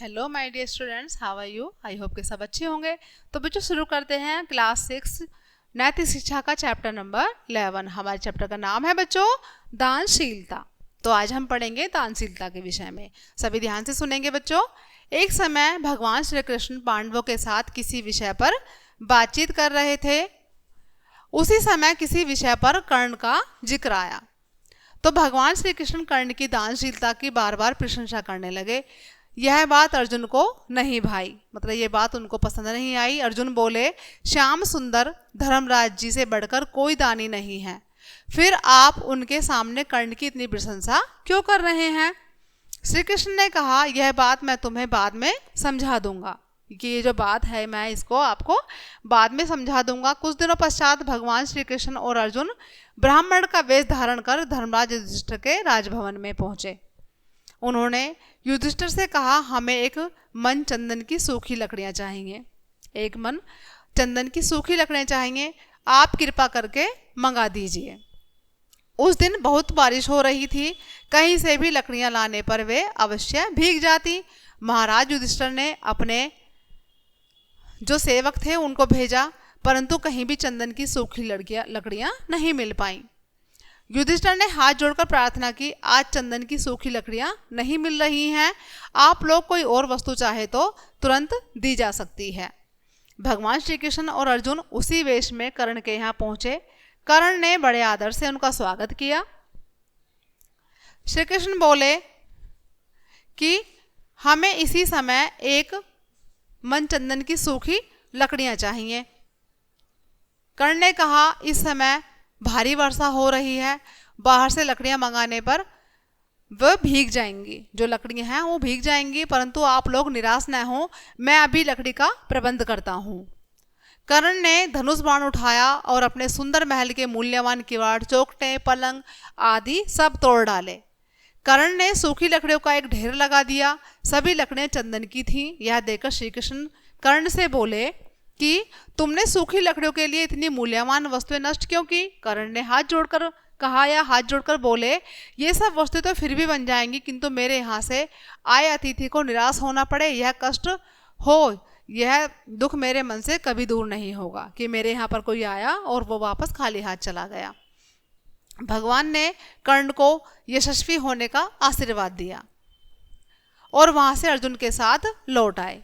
Hello my dear students, how are you? I hope के सब अच्छे होंगे। तो बच्चों शुरू करते हैं क्लास 6 नैतिक शिक्षा का चैप्टर नंबर 11। हमारे चैप्टर का नाम है बच्चों दानशीलता। तो आज हम पढ़ेंगे दानशीलता के विषय में। सभी ध्यान से सुनेंगे बच्चों। एक समय भगवान श्री कृष्ण पांडवों के साथ किसी विषय पर बातचीत कर रहे थे। उसी समय किसी विषय पर कर्ण का जिक्र आया तो भगवान श्री कृष्ण कर्ण की दानशीलता की बार बार प्रशंसा करने लगे। यह बात अर्जुन को नहीं भाई, मतलब ये बात उनको पसंद नहीं आई। अर्जुन बोले, श्याम सुंदर धर्मराज जी से बढ़कर कोई दानी नहीं है, फिर आप उनके सामने कर्ण की इतनी प्रशंसा क्यों कर रहे हैं? श्री कृष्ण ने कहा, यह बात मैं तुम्हें बाद में समझा दूंगा, कि ये जो बात है मैं इसको आपको बाद में समझा दूंगा। कुछ दिनों पश्चात भगवान श्री कृष्ण और अर्जुन ब्राह्मण का वेश धारण कर धर्मराज युधिष्ठिर के राजभवन में पहुंचे। उन्होंने युधिष्ठिर से कहा, हमें एक मन चंदन की सूखी लकड़ियां चाहिए। एक मन चंदन की सूखी लकड़ियां चाहिए, आप कृपा करके मंगा दीजिए। उस दिन बहुत बारिश हो रही थी, कहीं से भी लकड़ियां लाने पर वे अवश्य भीग जाती। महाराज युधिष्ठिर ने अपने जो सेवक थे उनको भेजा, परंतु कहीं भी चंदन की सूखी लकड़ियां नहीं मिल पाईं। युधिष्ठिर ने हाथ जोड़कर प्रार्थना की, आज चंदन की सूखी लकड़ियां नहीं मिल रही हैं, आप लोग कोई और वस्तु चाहे तो तुरंत दी जा सकती है। भगवान श्री कृष्ण और अर्जुन उसी वेश में कर्ण के यहाँ पहुंचे। कर्ण ने बड़े आदर से उनका स्वागत किया। श्री कृष्ण बोले कि हमें इसी समय एक मन चंदन की सूखी लकड़ियां चाहिए। कर्ण ने कहा, इस समय भारी वर्षा हो रही है, बाहर से लकड़ियां मंगाने पर वह भीग जाएंगी, जो लकड़ियां हैं वो भीग जाएंगी, परंतु आप लोग निराश न हो, मैं अभी लकड़ी का प्रबंध करता हूँ। कर्ण ने धनुष बाण उठाया और अपने सुंदर महल के मूल्यवान किवाड़, चौखटे, पलंग आदि सब तोड़ डाले। कर्ण ने सूखी लकड़ियों का एक ढेर लगा दिया। सभी लकड़ियां चंदन की थीं। यह देखकर श्री कृष्ण कर्ण से बोले कि तुमने सूखी लकड़ियों के लिए इतनी मूल्यवान वस्तुएं नष्ट क्यों की? कर्ण ने हाथ जोड़कर कहा या हाथ जोड़कर बोले, ये सब वस्तुएं तो फिर भी बन जाएंगी, किंतु मेरे यहाँ से आए अतिथि को निराश होना पड़े, यह कष्ट हो, यह दुख मेरे मन से कभी दूर नहीं होगा कि मेरे यहाँ पर कोई आया और वो वापस खाली हाथ चला गया। भगवान ने कर्ण को यशस्वी होने का आशीर्वाद दिया और वहां से अर्जुन के साथ लौट आए।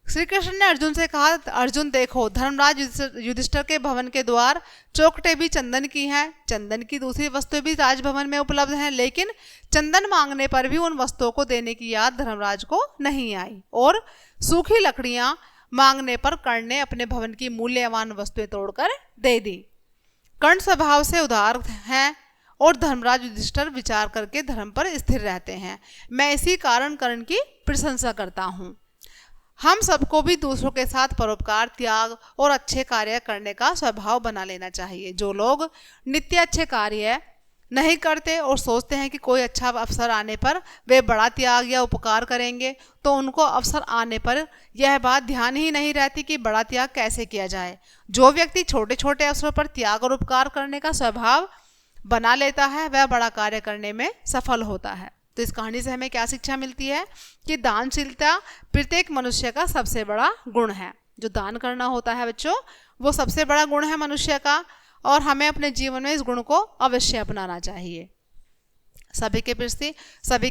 श्री कृष्ण ने अर्जुन से कहा, अर्जुन देखो, धर्मराज युधिष्ठिर के भवन के द्वार चौखटे भी चंदन की हैं, चंदन की दूसरी वस्तुएं भी राजभवन में उपलब्ध हैं, लेकिन चंदन मांगने पर भी उन वस्तुओं को देने की याद धर्मराज को नहीं आई, और सूखी लकड़ियां मांगने पर कर्ण ने अपने भवन की मूल्यवान वस्तुएं तोड़कर दे दी। कर्ण स्वभाव से उदार हैं और धर्मराज युधिष्ठिर विचार करके धर्म पर स्थिर रहते हैं। मैं इसी कारण कर्ण की प्रशंसा करता हूँ। हम सबको भी दूसरों के साथ परोपकार, त्याग और अच्छे कार्य करने का स्वभाव बना लेना चाहिए। जो लोग नित्य अच्छे कार्य नहीं करते और सोचते हैं कि कोई अच्छा अवसर आने पर वे बड़ा त्याग या उपकार करेंगे, तो उनको अवसर आने पर यह बात ध्यान ही नहीं रहती कि बड़ा त्याग कैसे किया जाए। जो व्यक्ति छोटे छोटे अवसरों पर त्याग और उपकार करने का स्वभाव बना लेता है, वह बड़ा कार्य करने में सफल होता है। तो इस कहानी से हमें क्या शिक्षा मिलती है कि दानशीलता प्रत्येक मनुष्य का सबसे बड़ा गुण है। जो दान करना होता है बच्चों, वो सबसे बड़ा गुण है मनुष्य का, और हमें अपने जीवन में इस गुण को अवश्य अपनाना चाहिए। सभी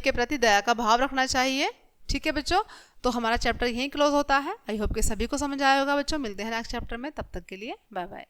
के प्रति दया का भाव रखना चाहिए। ठीक है बच्चों, तो हमारा चैप्टर यहीं क्लोज होता है। आई होप कि सभी को समझ आया होगा बच्चों। मिलते हैं नेक्स्ट चैप्टर में, तब तक के लिए बाय बाय।